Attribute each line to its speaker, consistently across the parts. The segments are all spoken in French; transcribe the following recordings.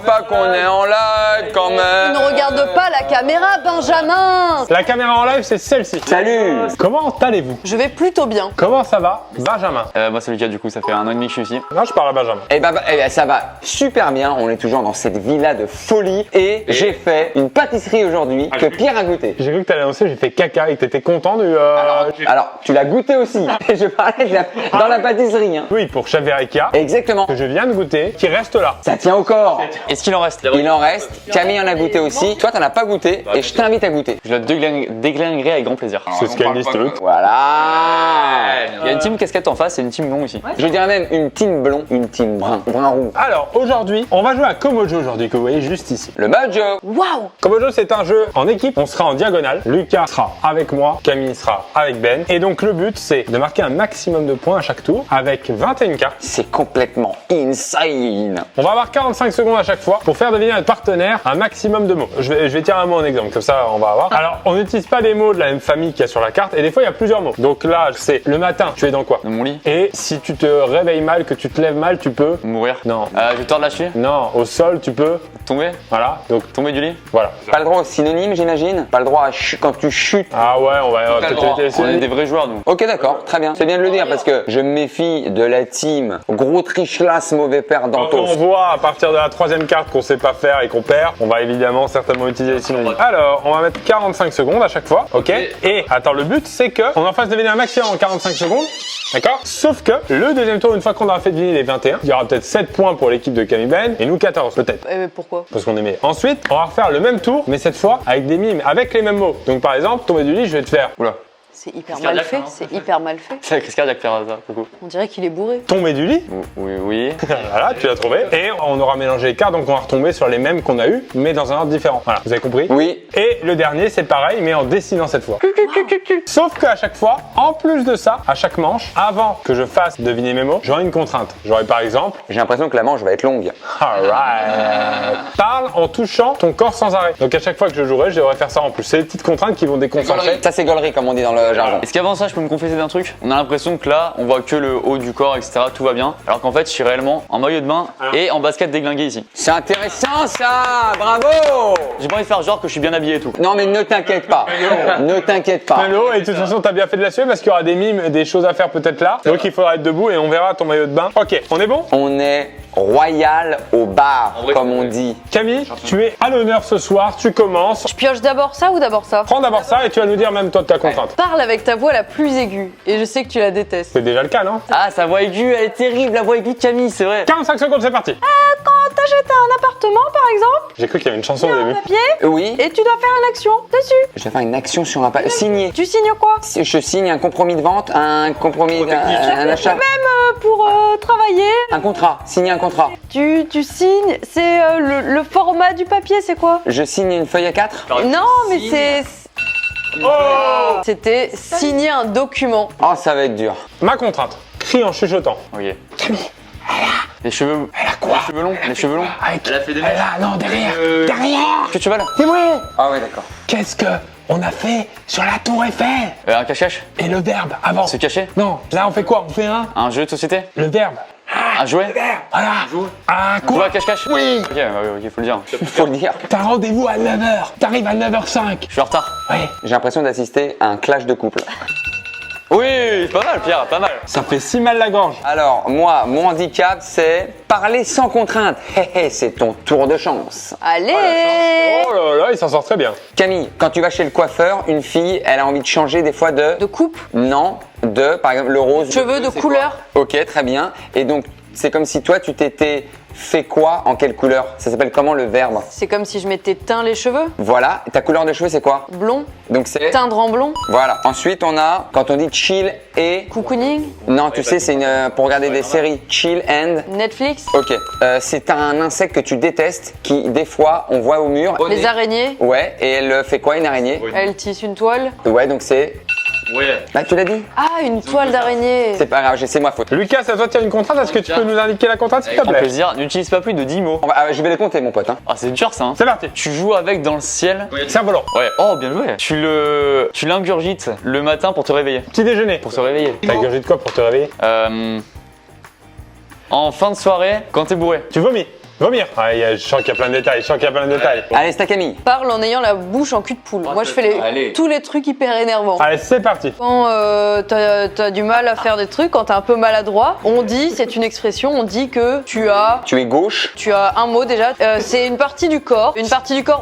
Speaker 1: pas qu'on est en live quand même.
Speaker 2: Ne regarde pas la caméra, Benjamin.
Speaker 3: La caméra en live, c'est celle-ci.
Speaker 1: Salut.
Speaker 3: Comment allez-vous?
Speaker 2: Je vais plutôt bien.
Speaker 3: Comment ça va, Benjamin?
Speaker 4: Moi c'est Lucas, du coup ça fait 1 an et demi que je suis ici.
Speaker 3: Non, je parle à Benjamin.
Speaker 1: Eh ben, ça va super bien, on est toujours dans cette villa de folie et j'ai fait une pâtisserie aujourd'hui que Pierre a goûté.
Speaker 3: J'ai cru que t'allais annoncer, j'ai fait caca et que t'étais content du...
Speaker 1: Alors, tu l'as goûté aussi. Je parlais dans la pâtisserie. Hein.
Speaker 3: Oui, pour Chef Erika,
Speaker 1: Exactement.
Speaker 3: que je viens de goûter, qui reste là.
Speaker 1: Ça tient au corps.
Speaker 4: Est-ce qu'il en reste?
Speaker 1: Il en reste. Camille en a goûté aussi. Toi, t'en as pas goûté et je t'invite à goûter.
Speaker 4: Je le déglinguerai avec grand plaisir.
Speaker 3: C'est ce qu'elle dit, truc.
Speaker 1: Voilà.
Speaker 4: Il y a une team casquette en face et une team blond ici.
Speaker 1: Je dirais même une team blond, une team brun roux.
Speaker 3: Alors, aujourd'hui, on va jouer à Komojo aujourd'hui, que vous voyez juste ici.
Speaker 1: Le Mojo.
Speaker 2: Waouh.
Speaker 3: Komojo, c'est un jeu en équipe. On sera en diagonale. Lucas sera avec moi, Camille sera avec Ben. Et donc, le but, c'est de marquer un maximum de points à chaque tour avec 21 cartes.
Speaker 1: C'est complètement insane.
Speaker 3: On va avoir 45 secondes à chaque fois pour faire deviner à notre partenaire un maximum de mots. Je vais tirer un mot en exemple, comme ça on va avoir. Alors, on n'utilise pas des mots de la même famille qu'il y a sur la carte et des fois il y a plusieurs mots. Donc là, c'est le matin, tu es dans quoi?
Speaker 4: Dans mon lit.
Speaker 3: Et si tu te réveilles mal, que tu te lèves mal, tu peux...
Speaker 4: Mourir.
Speaker 3: Non.
Speaker 4: Je vais tordre la cheville.
Speaker 3: Non, au sol, tu peux...
Speaker 4: Tomber.
Speaker 3: Voilà, donc
Speaker 4: Tomber du lit.
Speaker 3: voilà.
Speaker 1: Pas le droit au synonyme, j'imagine. Pas le droit à quand tu chutes.
Speaker 3: Ah ouais, on va peut-être
Speaker 4: On est
Speaker 3: essayer.
Speaker 4: des vrais joueurs nous.
Speaker 1: Ok, d'accord, très bien. C'est bien de le dire parce que je me méfie de la team gros trichelasse mauvais
Speaker 3: Quand on
Speaker 1: perdant.
Speaker 3: voit à partir de la troisième carte qu'on sait pas faire et qu'on perd, on va évidemment certainement utiliser les synonymes. Alors, on va mettre 45 secondes à chaque fois, ok? Et attends, le but c'est que on en fasse deviner un maximum en 45 secondes, d'accord? Sauf que le deuxième tour, une fois qu'on aura fait deviner les 21, il y aura peut-être 7 points pour l'équipe de Camille Ben et nous 14 peut-être.
Speaker 2: Pourquoi?
Speaker 3: Parce qu'on est meilleur. Ensuite, on va refaire le même tour, mais cette fois avec des mimes, avec les mêmes mots. Donc par exemple, tomber du lit, je vais te faire
Speaker 4: Oula.
Speaker 2: C'est hyper
Speaker 4: Crise
Speaker 2: mal
Speaker 4: cardiaque,
Speaker 2: fait.
Speaker 4: hein.
Speaker 2: C'est hyper mal fait.
Speaker 4: C'est la crise cardiaque faire ça, coucou.
Speaker 2: On dirait qu'il est bourré.
Speaker 3: tomber du lit.
Speaker 4: Oui, oui.
Speaker 3: Voilà, tu l'as trouvé. Et on aura mélangé les cartes, donc on va retomber sur les mêmes qu'on a eu, mais dans un ordre différent. Voilà, vous avez compris?
Speaker 1: Oui.
Speaker 3: Et le dernier, c'est pareil, mais en dessinant cette fois. Sauf qu'à chaque fois, en plus de ça, à chaque manche, avant que je fasse deviner mes mots, j'aurai une contrainte. J'aurai par exemple,
Speaker 1: J'ai l'impression que la manche va être longue.
Speaker 3: alright, parle en touchant ton corps sans arrêt. Donc à chaque fois que je jouerai, je devrais faire ça en plus. C'est des petites contraintes qui vont déconcentrer.
Speaker 1: Ça, c'est gaulerie, comme on dit dans le jargon.
Speaker 4: Est-ce qu'avant ça, je peux me confesser d'un truc? On a l'impression que là, on voit que le haut du corps, etc. Tout va bien. Alors qu'en fait, je suis réellement en maillot de bain et en basket déglingué ici.
Speaker 1: C'est intéressant, ça. Bravo.
Speaker 4: J'ai pas envie de faire genre que je suis bien habillé et tout.
Speaker 1: Non, mais ne t'inquiète pas. Ne t'inquiète pas.
Speaker 3: Hello, et de toute façon, t'as bien fait de la suer parce qu'il y aura des mimes, des choses à faire peut-être là. Donc il faudra être debout et on verra ton maillot de bain. Ok, on est bon?
Speaker 1: On est royal au bar,
Speaker 4: En vrai,
Speaker 1: comme on dit.
Speaker 3: Camille, tu es à l'honneur ce soir, tu commences.
Speaker 2: Je pioche d'abord ça ou d'abord ça?
Speaker 3: Prends d'abord ça et tu vas nous dire même toi de ta contrainte.
Speaker 2: Parle avec ta voix la plus aiguë. Et je sais que tu la détestes.
Speaker 3: C'est déjà le cas, non?
Speaker 4: Ah, sa voix aiguë, elle est terrible, la voix aiguë de Camille, c'est vrai.
Speaker 3: 45 secondes, c'est parti.
Speaker 2: Quand t'achètes un appartement, par exemple,
Speaker 3: J'ai cru qu'il y avait une chanson au début.
Speaker 2: papier,
Speaker 1: Oui.
Speaker 2: et tu dois faire une action dessus.
Speaker 1: Je vais faire une action sur un papier. Signer.
Speaker 2: Tu signes quoi?
Speaker 1: Je signe un compromis de vente, un compromis, un achat,
Speaker 2: Pour travailler.
Speaker 1: un contrat. Signer un contrat.
Speaker 2: Tu signes, c'est le format du papier, c'est quoi?
Speaker 1: Je signe une feuille A4.
Speaker 2: Non, mais c'est...
Speaker 3: Oh!
Speaker 2: C'était signer un document.
Speaker 1: Oh, ça va être dur.
Speaker 3: Ma contrainte. Crie en chuchotant.
Speaker 4: Ok. Les cheveux. Elle a quoi? Les cheveux longs. Les cheveux longs. Elle a fait des mèches.
Speaker 3: Là, non, derrière. Derrière.
Speaker 4: Que tu vas là?
Speaker 1: Ah ouais, d'accord.
Speaker 3: Qu'est-ce que on a fait sur la tour Eiffel?
Speaker 4: Un cache-cache?
Speaker 3: Et le verbe avant.
Speaker 4: Se cacher?
Speaker 3: Non, là on fait quoi? On fait
Speaker 4: Un jeu de société?
Speaker 3: le verbe.
Speaker 4: Un jouet?
Speaker 3: Voilà. Un
Speaker 4: Jouer
Speaker 3: quoi?
Speaker 4: à cache-cache?
Speaker 3: Oui.
Speaker 4: Ok, faut le dire.
Speaker 1: Faut le dire.
Speaker 3: T'as rendez-vous à 9h. T'arrives à 9h05.
Speaker 4: Je suis en retard.
Speaker 3: Oui.
Speaker 1: J'ai l'impression d'assister à un clash de couple.
Speaker 4: Oui, pas mal, Pierre, pas mal.
Speaker 3: Ça fait si mal la gorge.
Speaker 1: Alors, moi, mon handicap, c'est parler sans contrainte. Hé hé, c'est ton tour de chance.
Speaker 2: Allez.
Speaker 3: Oh là là, il s'en sort très bien.
Speaker 1: Camille, quand tu vas chez le coiffeur, une fille, elle a envie de changer des fois de...
Speaker 2: De coupe,
Speaker 1: Non, de, par exemple, le rose.
Speaker 2: cheveux de couleur.
Speaker 1: Ok, très bien. Et donc, c'est comme si toi, tu t'étais fait quoi en quelle couleur? Ça s'appelle comment le verbe?
Speaker 2: C'est comme si je m'étais teint les cheveux.
Speaker 1: Voilà. Ta couleur de cheveux, c'est quoi?
Speaker 2: Blond,
Speaker 1: Donc, c'est...
Speaker 2: teindre en blond,
Speaker 1: Voilà. Ensuite, on a, quand on dit chill et...
Speaker 2: cocooning,
Speaker 1: Non, tu sais, c'est pour regarder des séries. Chill and...
Speaker 2: Netflix,
Speaker 1: Ok. C'est un insecte que tu détestes, qui, des fois, on voit au mur.
Speaker 2: les araignées.
Speaker 1: Ouais, et elle fait quoi, une araignée?
Speaker 2: Elle tisse une toile.
Speaker 1: Ouais, donc c'est...
Speaker 4: Ouais.
Speaker 1: Bah, tu l'as dit?
Speaker 2: Ah, une toile d'araignée.
Speaker 1: C'est pas grave, c'est moi faute.
Speaker 3: Lucas, à toi, tu as une contrainte. Est-ce que tu peux nous indiquer la contrainte, s'il te
Speaker 4: Avec
Speaker 3: plaît?
Speaker 4: plaisir, n'utilise pas plus de 10 mots.
Speaker 1: Je vais les compter, mon pote. Hein.
Speaker 4: Ah, c'est dur ça, hein.
Speaker 3: C'est parti.
Speaker 4: Tu joues avec dans le ciel.
Speaker 3: C'est un volant.
Speaker 4: Ouais. Oh, bien joué. Tu l'ingurgites le matin pour te réveiller.
Speaker 3: Petit déjeuner.
Speaker 4: Pour se réveiller.
Speaker 3: T'as gurgité quoi pour te réveiller?
Speaker 4: En fin de soirée, quand t'es bourré.
Speaker 3: Tu vomis. Vomir. Ah, je sens qu'il y a plein de détails,
Speaker 1: Allez, c'est à Camille.
Speaker 2: Parle en ayant la bouche en cul de poule. Moi, je fais
Speaker 4: Allez.
Speaker 2: tous les trucs hyper énervants.
Speaker 3: Allez, c'est parti.
Speaker 2: Quand t'as du mal à faire des trucs, quand t'es un peu maladroit, on dit, c'est une expression, on dit que tu as
Speaker 1: gauche.
Speaker 2: Tu as un mot déjà. C'est une partie du corps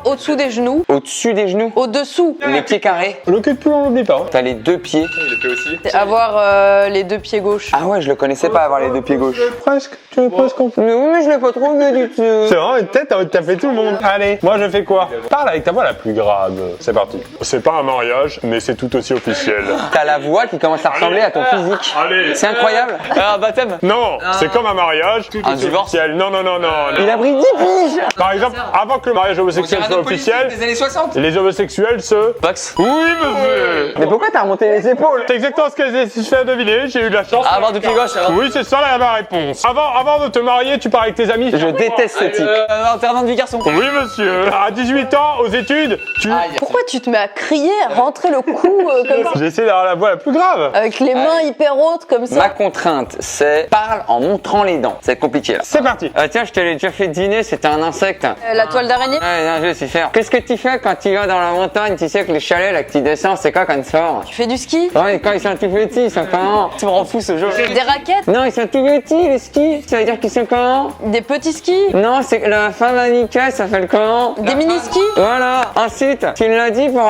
Speaker 2: au-dessous des genoux,
Speaker 1: Au-dessus des genoux.
Speaker 2: au-dessous.
Speaker 1: Les pieds carrés.
Speaker 3: Le cul de poule, on l'oublie pas. Hein.
Speaker 1: T'as les deux pieds.
Speaker 4: Il le fait aussi.
Speaker 2: C'est avoir les deux pieds gauches.
Speaker 1: Ah ouais, je le connaissais pas avoir les deux pieds gauche.
Speaker 3: Tu es presque compris.
Speaker 1: Mais oui, mais je l'ai pas trouvé du tout.
Speaker 3: C'est vraiment une tête, t'as envie de taper tout le monde. Allez, moi je fais quoi? Parle avec ta voix la plus grave. C'est parti. C'est pas un mariage, mais c'est tout aussi officiel.
Speaker 1: T'as la voix qui commence à ressembler à ton physique.
Speaker 3: Allez.
Speaker 1: C'est incroyable.
Speaker 4: Un baptême.
Speaker 3: Non, c'est comme un mariage. Tout
Speaker 4: Un
Speaker 3: est
Speaker 4: divorce.
Speaker 3: officiel. Non.
Speaker 1: Il a pris 10 piges.
Speaker 3: Par exemple, avant que le mariage homosexuel soit officiel,
Speaker 1: des années 60.
Speaker 3: les homosexuels se...
Speaker 4: Pax.
Speaker 3: Oui, monsieur.
Speaker 1: Mais pourquoi t'as remonté les épaules?
Speaker 3: C'est exactement ce que j'ai fait deviner, j'ai eu de la chance.
Speaker 4: Ah, avoir deux pieds gauche. Alors.
Speaker 3: Oui, c'est ça la réponse. Avant de te marier, tu pars avec tes amis.
Speaker 1: Je déteste ce type.
Speaker 4: Internat de vie garçon.
Speaker 3: Oui, monsieur. À 18 ans, aux études, tu...
Speaker 2: Pourquoi tu te mets à crier, à rentrer le cou comme ça
Speaker 3: J'ai essayé d'avoir la voix la plus grave.
Speaker 2: avec les mains hyper hautes comme ça?
Speaker 1: Ma contrainte, c'est parle en montrant les dents. C'est compliqué là.
Speaker 3: C'est parti.
Speaker 1: Tiens, je te l'ai déjà fait dîner, c'était un insecte.
Speaker 2: La toile d'araignée?
Speaker 1: Ouais, non, je sais faire. Qu'est-ce que tu fais quand tu vas dans la montagne? Tu sais que les chalets là que tu descends, c'est quoi comme sport?
Speaker 2: Tu fais du ski?
Speaker 1: Ouais, quand ils sont tout petits, ils sont comment?
Speaker 4: Tu me rends fou ce jeu.
Speaker 2: Des raquettes?
Speaker 1: Non, ils sont tout petits les skis. Ça veut dire qu'ils sont comment?
Speaker 2: Des petits skis?
Speaker 1: Non, c'est que la femme à Nika, ça fait le comment?
Speaker 2: Des mini-skis?
Speaker 1: Voilà. Ensuite, tu l'as dit pour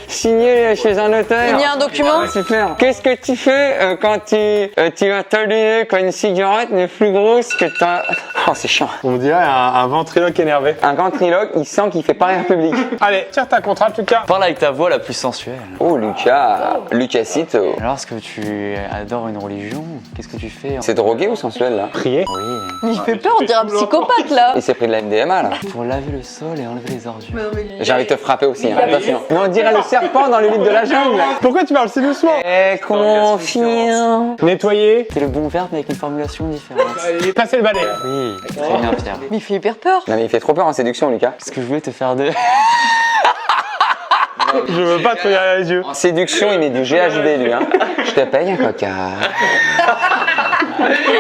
Speaker 1: signer chez un notaire.
Speaker 2: Signer un document?
Speaker 1: Ouais, super. Qu'est-ce que tu fais quand tu vas t'allumer quand une cigarette n'est plus grosse que ta... Oh, c'est chiant.
Speaker 3: On dirait un ventriloque énervé.
Speaker 1: Un ventriloque, il sent qu'il fait pas rire public.
Speaker 3: Allez, tire ta contrainte, Lucas.
Speaker 4: Parle avec ta voix la plus sensuelle.
Speaker 1: Oh, Lucas. Lucasito.
Speaker 4: Alors, est-ce que tu adores une religion? Qu'est-ce que tu fais?
Speaker 1: C'est drogué ou sensuel là?
Speaker 3: Prier.
Speaker 4: Oui.
Speaker 2: Mais il fait peur, on dirait un psychopathe là.
Speaker 1: Il s'est pris de la MDMA là.
Speaker 4: Pour laver le sol et enlever les ordures.
Speaker 1: J'ai envie de te frapper aussi, hein. Attention. Mais on dirait le serpent dans le livre de la jungle.
Speaker 3: Pourquoi tu parles si doucement?
Speaker 1: Eh, confirme.
Speaker 3: Nettoyer.
Speaker 4: C'est le bon verbe mais avec une formulation différente.
Speaker 3: Passer le balai.
Speaker 4: Oui, très bien Pierre.
Speaker 2: Mais il fait hyper peur.
Speaker 1: Non mais il fait trop peur en séduction, Lucas.
Speaker 4: Parce que je voulais te faire de...
Speaker 3: Je veux pas te regarder les yeux.
Speaker 1: En séduction, il met du GHB lui, hein. Je te paye un coca.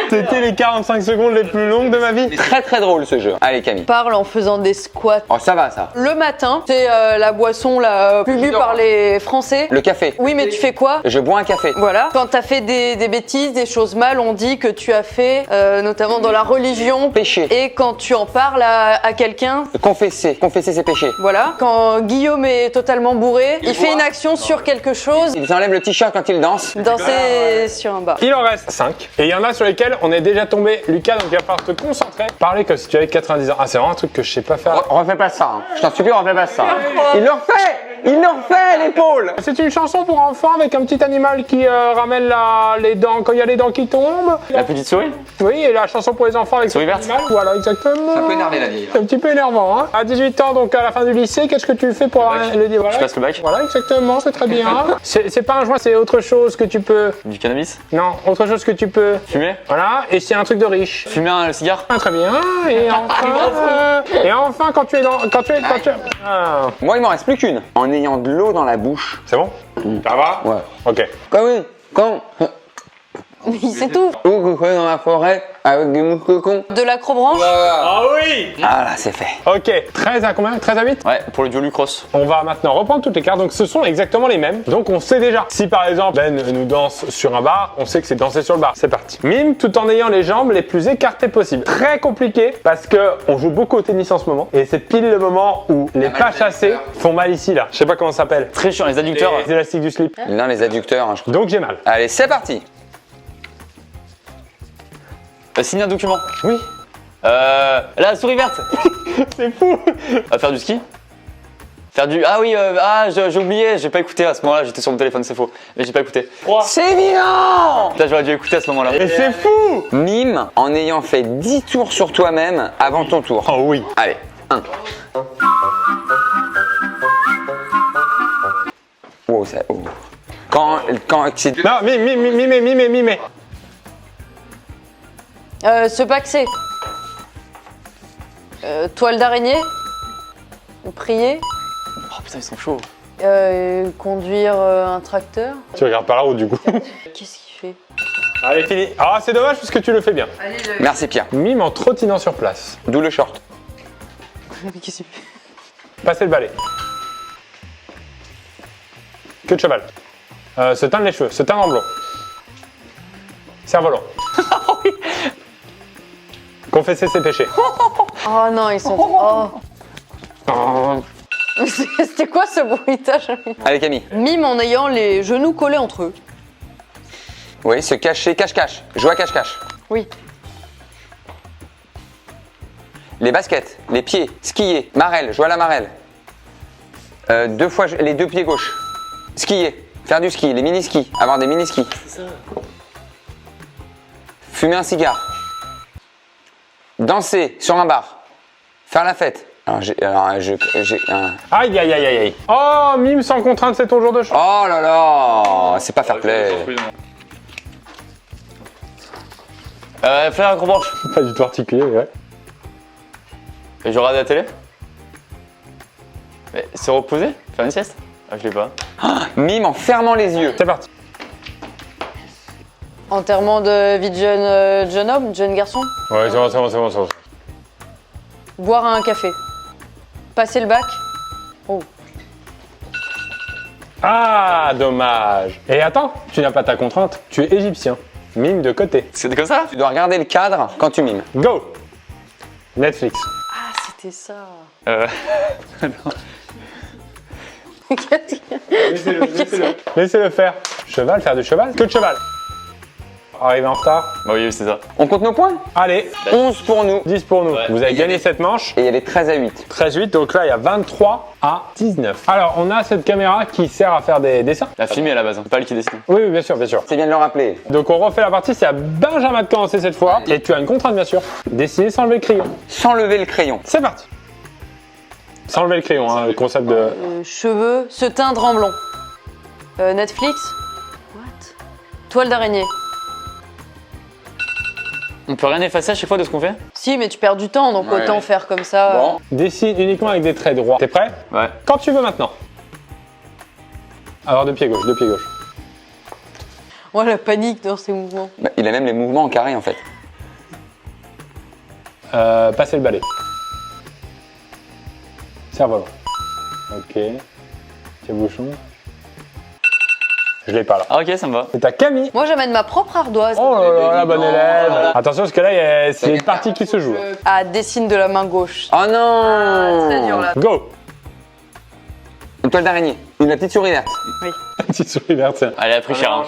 Speaker 3: C'était les 45 secondes les plus longues de ma vie.
Speaker 1: Très très drôle ce jeu. Allez Camille.
Speaker 2: Parle en faisant des squats.
Speaker 1: Oh ça va ça.
Speaker 2: Le matin, c'est la boisson la plus bu par les Français.
Speaker 1: Le café.
Speaker 2: Oui, mais tu fais quoi?
Speaker 1: Je bois un café.
Speaker 2: Voilà. Quand t'as fait des bêtises, des choses mal, on dit que tu as fait, notamment dans la religion.
Speaker 1: Péché.
Speaker 2: Et quand tu en parles à quelqu'un,
Speaker 1: Confesser. Confesser ses péchés.
Speaker 2: voilà. Quand Guillaume est totalement bourré, il fait une action sur quelque chose.
Speaker 1: Il s'enlève le t-shirt quand il danse.
Speaker 2: Danser sur un bar.
Speaker 3: Il en reste 5. Et il y en a sur lesquels on est déjà tombé. Lucas, donc il va falloir te concentrer. Parler comme si tu avais 90 ans. Ah, c'est vraiment un truc que je sais pas faire.
Speaker 1: Refais pas ça. Hein. Je t'en supplie, refais pas ça. Il le refait. Il le refait l'épaule.
Speaker 3: C'est une chanson pour enfants avec un petit animal qui ramène les dents quand il y a les dents qui tombent.
Speaker 4: La petite souris?
Speaker 3: Oui, et la chanson pour les enfants avec
Speaker 4: Souris
Speaker 3: cet
Speaker 4: verte.
Speaker 3: animal. Voilà, exactement.
Speaker 1: Ça peut énerver la vieille.
Speaker 3: C'est un petit peu énervant, hein. À 18 ans, donc à la fin du lycée, qu'est-ce que tu fais pour le dire? Voilà.
Speaker 4: Je passe le bac.
Speaker 3: Voilà, exactement, c'est très bien. C'est pas un joint, c'est autre chose que tu peux.
Speaker 4: Du cannabis?
Speaker 3: Non, autre chose que tu peux.
Speaker 4: Fumer?
Speaker 3: Voilà, et c'est un truc de riche.
Speaker 4: Fumer un cigare?
Speaker 3: Ah, très bien. Et enfin, quand tu es Ah.
Speaker 1: Moi il m'en reste plus qu'une. En ayant de l'eau dans la bouche.
Speaker 3: C'est bon? Ça va?
Speaker 1: Ouais.
Speaker 3: Ok.
Speaker 1: Quand oui. Quand.
Speaker 2: Mais il s'étouffe.
Speaker 1: Ou coucou dans la forêt avec des mousquecons.
Speaker 2: De l'acrobranche.
Speaker 3: Ah oui!
Speaker 1: Ah là c'est fait.
Speaker 3: Ok, 13 à combien? 13 à 8?
Speaker 4: Ouais, pour le duo Lucross.
Speaker 3: On va maintenant reprendre toutes les cartes, donc ce sont exactement les mêmes. Donc on sait déjà. Si par exemple Ben nous danse sur un bar, on sait que c'est danser sur le bar. C'est parti. Mime tout en ayant les jambes les plus écartées possibles. Très compliqué parce que on joue beaucoup au tennis en ce moment. Et c'est pile le moment où les pas chassés font mal ici là. Je sais pas comment ça s'appelle.
Speaker 4: Très chiant, les adducteurs.
Speaker 3: Les élastiques du slip.
Speaker 1: Non les adducteurs, hein, je crois.
Speaker 3: Donc j'ai mal.
Speaker 1: Allez c'est parti.
Speaker 4: Signer un document.
Speaker 3: Oui.
Speaker 4: La souris verte.
Speaker 3: C'est fou.
Speaker 4: Faire du ski. Faire du... Ah oui, j'ai oublié, j'ai pas écouté à ce moment-là, j'étais sur mon téléphone, c'est faux. Mais j'ai pas écouté.
Speaker 1: C'est évident.
Speaker 4: Putain, j'aurais dû écouter à ce moment-là.
Speaker 3: Et c'est fou.
Speaker 1: Mime en ayant fait 10 tours sur toi-même avant ton tour.
Speaker 3: Oh oui.
Speaker 1: Allez, 1. Wow, ça... oh. Quand c'est...
Speaker 3: Non, mime.
Speaker 2: Se paxer. Toile d'araignée. Prier.
Speaker 4: Oh putain, ils sont chauds.
Speaker 2: Conduire un tracteur.
Speaker 3: Tu regardes par là-haut du coup.
Speaker 2: Qu'est-ce qu'il fait?
Speaker 3: Allez, fini. Ah, c'est dommage parce que tu le fais bien.
Speaker 2: Allez,
Speaker 1: Merci Pierre.
Speaker 3: Mime en trottinant sur place.
Speaker 1: D'où le short.
Speaker 2: Mais qu'est-ce qu'il fait?
Speaker 3: Passer le balai. Queue de cheval. Se teindre les cheveux. Se teindre en blond. Cerf-volant. Confesser ses péchés.
Speaker 2: Oh non, ils sont. Oh. C'était quoi ce bruitage?
Speaker 1: Allez Camille.
Speaker 2: Mime en ayant les genoux collés entre eux.
Speaker 1: Oui, se cacher, cache-cache. Jouer à cache-cache.
Speaker 2: Oui.
Speaker 1: Les baskets, les pieds, skier, marelle, jouer à la marelle. Deux fois les deux pieds gauche. Skier, faire du ski, les mini-skis, avoir des mini-skis. Fumer un cigare. Danser sur un bar. Faire la fête. Alors j'ai un...
Speaker 3: Aïe, aïe, aïe, aïe, aïe. Oh, Mime sans contrainte, c'est ton jour de chance.
Speaker 1: Oh là là, c'est pas fair play.
Speaker 4: Faire un gros branche.
Speaker 3: Pas du tout articulé, ouais.
Speaker 4: Et je regarde la télé. Mais se reposer? Faire une sieste? Ah, je l'ai pas.
Speaker 1: Mime en fermant les yeux.
Speaker 3: C'est parti.
Speaker 2: Enterrement de vie de jeune homme, jeune garçon.
Speaker 3: Ouais, c'est bon, c'est bon, c'est bon, c'est bon.
Speaker 2: Boire un café. Passer le bac. Oh.
Speaker 3: Ah, dommage. Et attends, tu n'as pas ta contrainte, tu es égyptien. Mime de côté.
Speaker 4: C'est comme ça?
Speaker 1: Tu dois regarder le cadre quand tu mimes.
Speaker 3: Go. Netflix.
Speaker 2: Ah, c'était ça.
Speaker 3: Laissez-le faire. Cheval, faire du cheval. Que de cheval. Arrivé en retard.
Speaker 4: Bah oui, c'est ça.
Speaker 1: On compte nos points.
Speaker 3: Allez,
Speaker 1: 11 pour nous.
Speaker 3: 10 pour nous.
Speaker 4: Ouais.
Speaker 3: Vous avez gagné cette manche.
Speaker 1: Et il y avait 13 à 8.
Speaker 3: 13-8, donc là il y a 23 à 19. Alors on a cette caméra qui sert à faire des dessins.
Speaker 4: La filmée à la base, hein. C'est pas elle qui dessine.
Speaker 3: Oui, oui, bien sûr, bien sûr.
Speaker 1: C'est bien de le rappeler.
Speaker 3: Donc on refait la partie, c'est à Benjamin de commencer cette fois. Et tu as une contrainte bien sûr. Dessiner sans lever le crayon.
Speaker 1: Sans lever le crayon.
Speaker 3: C'est parti. Sans lever le crayon, hein, le concept de...
Speaker 2: Cheveux, se teindre en blond. Netflix. What? Toile d'araignée.
Speaker 4: On peut rien effacer à chaque fois de ce qu'on fait?
Speaker 2: Si, mais tu perds du temps, donc
Speaker 1: Ouais.
Speaker 2: autant faire comme ça.
Speaker 1: Bon.
Speaker 3: Dessine uniquement avec des traits droits. T'es prêt?
Speaker 4: Ouais.
Speaker 3: Quand tu veux maintenant. Alors deux pieds gauche, deux pieds gauche.
Speaker 2: Oh, la panique dans ces mouvements.
Speaker 1: Bah, il a même les mouvements en carré en fait.
Speaker 3: Passer le balai. Cerf-volant. Ok. Petit bouchon. Je l'ai pas là.
Speaker 4: Ah, ok, ça me va.
Speaker 3: C'est à Camille.
Speaker 2: Moi, j'amène ma propre ardoise.
Speaker 3: Oh là là, la bonne élève.
Speaker 1: Voilà.
Speaker 3: Attention parce que là, c'est une partie qui se joue.
Speaker 2: Ah, dessine de la main gauche.
Speaker 1: Oh non.
Speaker 2: Très dur là.
Speaker 3: Go.
Speaker 1: Une toile d'araignée. La petite souris verte.
Speaker 3: Petite souris verte, tiens.
Speaker 4: Elle a pris cher. Hein.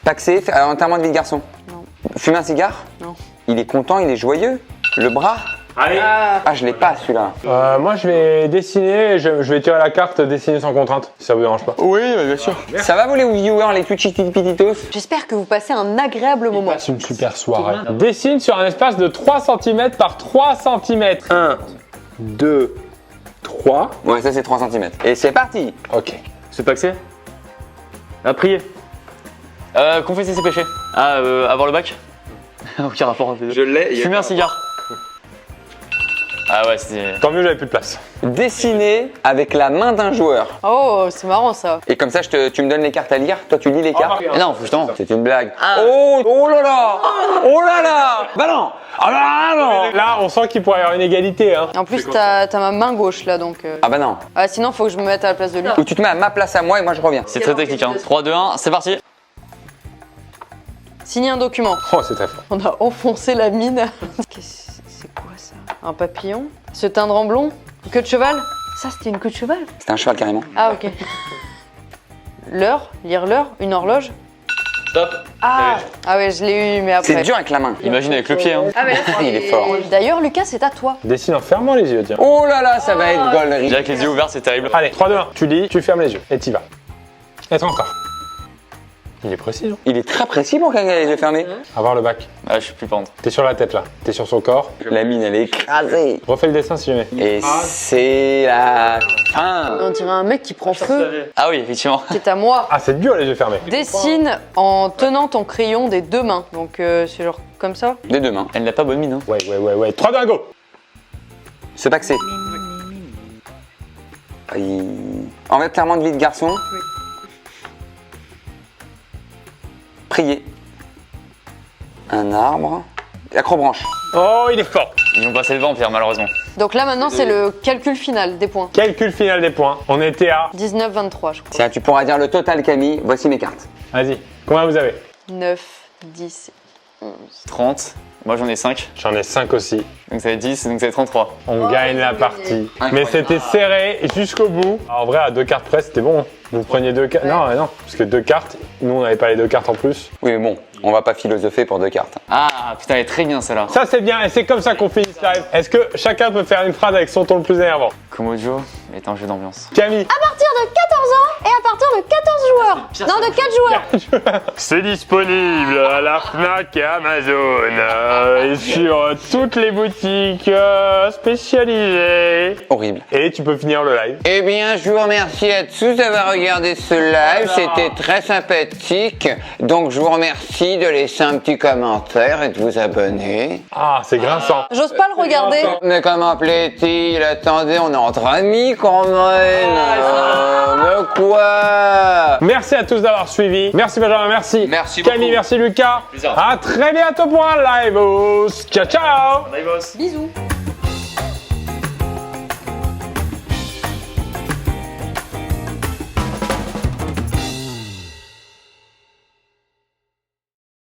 Speaker 1: Paxé, enterrement de vie de garçon.
Speaker 2: Non.
Speaker 1: Fumer un cigare.
Speaker 2: Non.
Speaker 1: Il est content, il est joyeux. Le bras.
Speaker 3: Allez.
Speaker 1: Ah, je l'ai pas celui-là.
Speaker 3: Moi, je vais dessiner. Je vais tirer la carte dessiner sans contrainte, si ça vous dérange pas.
Speaker 1: Oui, bien sûr. Ça va vous les viewers, les Twitchitipititos?
Speaker 2: J'espère que vous passez un agréable moment.
Speaker 3: C'est une super soirée. Dessine sur un espace de 3 cm par 3 cm.
Speaker 1: 1,
Speaker 3: 2, 3.
Speaker 1: ouais, ça c'est 3 cm. Et c'est parti.
Speaker 3: Ok.
Speaker 4: Se paxer? À prier. Confesser ses péchés. Ah, avoir le bac? Aucun rapport avec les deux.
Speaker 1: Je l'ai.
Speaker 4: Fumer un cigare. Ah ouais, c'était...
Speaker 3: Tant mieux, j'avais plus de place.
Speaker 1: Dessiner avec la main d'un joueur.
Speaker 2: Oh, c'est marrant ça.
Speaker 1: Et comme ça, tu me donnes les cartes à lire, toi tu lis les cartes.
Speaker 4: Eh non, justement.
Speaker 1: C'est une blague. Oh là là. Oh là là. Bah non. Ah bah non.
Speaker 3: Là, on sent qu'il pourrait y avoir une égalité. Hein.
Speaker 2: En plus, t'as ma main gauche là, donc.
Speaker 1: Ah bah non.
Speaker 2: Ah, sinon, faut que je me mette à la place de lui.
Speaker 1: Ou tu te mets à ma place à moi et moi je reviens.
Speaker 4: C'est très technique, hein. 3, 2, 1, c'est parti.
Speaker 2: Signer un document.
Speaker 3: Oh, c'est très fort.
Speaker 2: On a enfoncé la mine. C'est quoi ça? Un papillon? Se teindre en blond? Queue de cheval? Ça, c'était une queue de cheval?
Speaker 1: C'était un cheval carrément.
Speaker 2: Ah, ok. L'heure? Lire l'heure? Une horloge?
Speaker 4: Stop.
Speaker 2: Ah ouais, je l'ai eu, mais après.
Speaker 1: C'est dur avec la main.
Speaker 4: Imagine avec le pied, hein.
Speaker 2: Ah, mais là,
Speaker 1: Il est fort.
Speaker 2: D'ailleurs, Lucas, c'est à toi.
Speaker 3: Dessine en fermant les yeux, tiens.
Speaker 1: Oh là là, ça va être gollerie.
Speaker 4: Déjà avec les yeux ouverts, c'est terrible.
Speaker 3: Allez, 3, 2, 1. Tu lis, tu fermes les yeux et t'y vas. Être encore. Il est précis, hein.
Speaker 1: Il est très précis pour quelqu'un qui a les yeux fermés.
Speaker 3: Avoir le bac.
Speaker 4: Ah, je suis plus pente.
Speaker 3: T'es sur la tête là. T'es sur son corps.
Speaker 1: La mine, elle est écrasée.
Speaker 3: Refais le dessin si jamais.
Speaker 1: Et c'est la fin.
Speaker 2: On dirait un mec qui prend feu.
Speaker 4: Ah oui, effectivement.
Speaker 2: C'est à moi.
Speaker 3: Ah, c'est dur les yeux fermés.
Speaker 2: Dessine en tenant ton crayon des deux mains. Donc, c'est genre comme ça.
Speaker 1: Des deux mains.
Speaker 4: Elle n'a pas bonne mine, hein.
Speaker 3: Ouais. 3, 2, 1, go.
Speaker 1: Se paxer. Enterrement de vie de garçon. Prier. Un arbre. Acrobranche.
Speaker 3: Oh, il est fort.
Speaker 4: Ils ont passé le vampire, malheureusement.
Speaker 2: Donc là maintenant c'est le calcul final des points.
Speaker 3: Calcul final des points. On était à...
Speaker 2: 19, 23 je crois.
Speaker 1: Tiens, tu pourras dire le total, Camille. Voici mes cartes.
Speaker 3: Vas-y, combien vous avez?
Speaker 2: 9, 10, 11.
Speaker 4: 30. Moi, j'en ai 5.
Speaker 3: J'en ai 5 aussi.
Speaker 4: Donc ça fait 10, donc ça fait 33.
Speaker 3: On gagne la partie. Mais c'était serré jusqu'au bout. En vrai, à 2 cartes près, c'était bon. Vous preniez 2 cartes. Non, non, parce que 2 cartes, nous on n'avait pas les 2 cartes en plus.
Speaker 1: Oui, mais bon, on va pas philosopher pour 2 cartes.
Speaker 4: Ah, putain, elle est très bien celle-là.
Speaker 3: Ça c'est bien et c'est comme ça qu'on finit ce live. Est-ce que chacun peut faire une phrase avec son ton le plus énervant?
Speaker 4: Komojo est un jeu d'ambiance.
Speaker 3: Camille.
Speaker 2: À partir de 14 ans et à partir de 14 joueurs. Non, de 4 joueurs.
Speaker 3: C'est disponible à la Fnac et Amazon et sur toutes les boutiques spécialisées.
Speaker 1: Horrible.
Speaker 3: Et tu peux finir le live.
Speaker 1: Eh bien, je vous remercie à tous d'avoir regardé ce live. C'était très sympathique. Donc, je vous remercie de laisser un petit commentaire et de vous abonner.
Speaker 3: Ah, c'est grinçant.
Speaker 2: J'ose pas le regarder.
Speaker 1: Mais comment plaît-il? Attendez, on est entre amis quand même. Mais quoi?
Speaker 3: Merci à tous d'avoir suivi. Merci Benjamin, merci.
Speaker 1: Merci
Speaker 3: Camille,
Speaker 1: beaucoup.
Speaker 3: merci Lucas.
Speaker 4: Plaisir.
Speaker 3: À très bientôt pour un live. Ciao, ciao.
Speaker 4: Bye boss.
Speaker 2: Bisous.